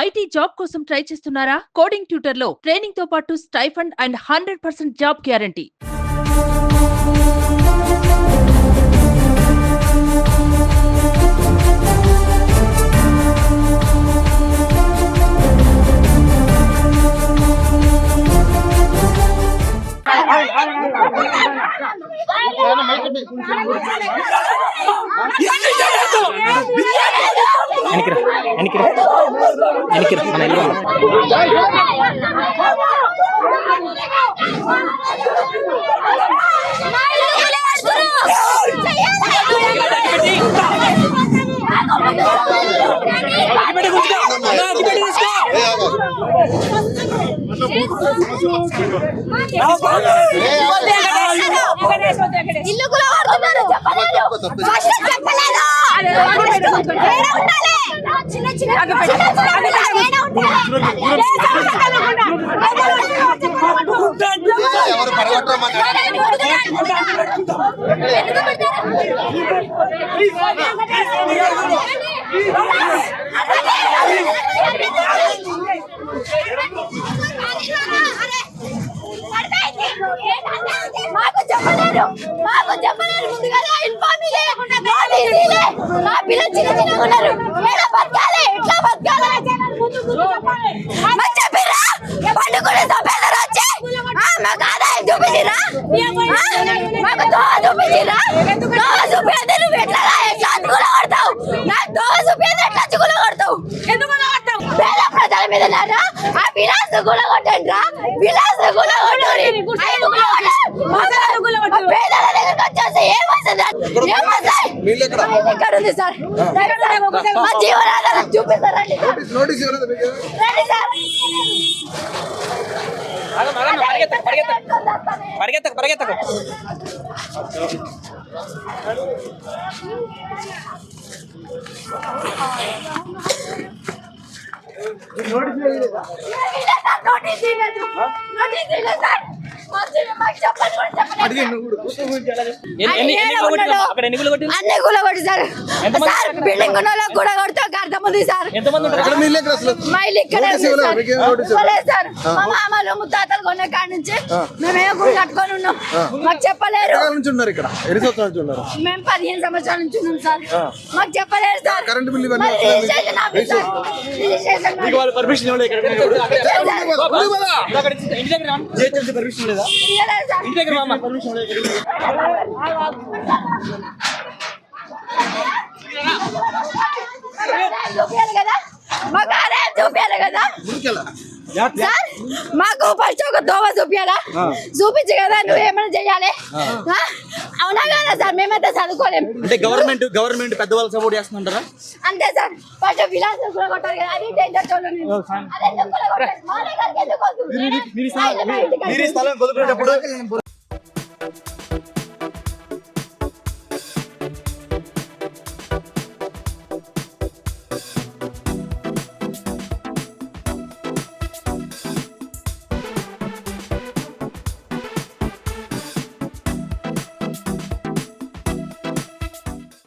IT job కోసం try చేస్తున్నారా? Coding tutor లో ట్రైనింగ్ తో పాటు స్టైఫండ్ అండ్ 100% జాబ్ గ్యారంటీ. ఇల్లు కూడా వాడుతున్నారు చిన్న చిన్న మాకు చెప్పలేరు ముందుగా ఇన్ఫార్మ్ మా పిల్లలు చిన్న చిన్నగా ఉన్నారు. ఎలా బతకాలి, ఎట్లా బతకాలి చెప్పిరా? పండుగ సభ్యులు వచ్చి మాకు ఆదాయం చూపించిరా, మాకు దోవ చూపించిరా. దోవ చూపించే నువ్వు ఎట్లా కూడా కొడతావు, నాకు దోవ చూపించే ఎట్లా కూడా కొడతావు, ఎందుకు కొడతావు? పేద ప్రజల మీద ఆ విలాస్ కూడా కొట్టండి రా, విలాస్ కూడా కొట్టండి. పేదల దగ్గరకు వచ్చేసి ఏమొస్తుంది ఉంది సార్, మా జీవనాధారం చూపిస్తారండి సార్. పరిగెత్తకు బిల్డింగ్ కూడా కొడతా అర్థం ఉంది సార్. సార్ మా మామలు ముత్తాతలు కొన్న కాడ నుంచి మేమే గుడి కట్టుకొని ఉన్నాం, మాకు చెప్పలేరు. మేము 15 సంవత్సరాల నుంచి ఉన్నాం సార్, మాకు చెప్పలేరు సార్. చూపించాలి కదా సార్, మాకు ఫస్ట్ ఒక దోవ చూపించాలా, చూపించి కదా నువ్వు ఏమైనా చెయ్యాలి. అవునా కదా సార్, మేమైతే చదువుకోలేము. అంటే గవర్నమెంట్ పెద్దవాళ్ళు సపోర్ట్ చేస్తుంటారా? అంతే సార్, ఫస్ట్ విలాస్ కూడా కొట్టారు కదా, అది డేంజర్ చూడండి.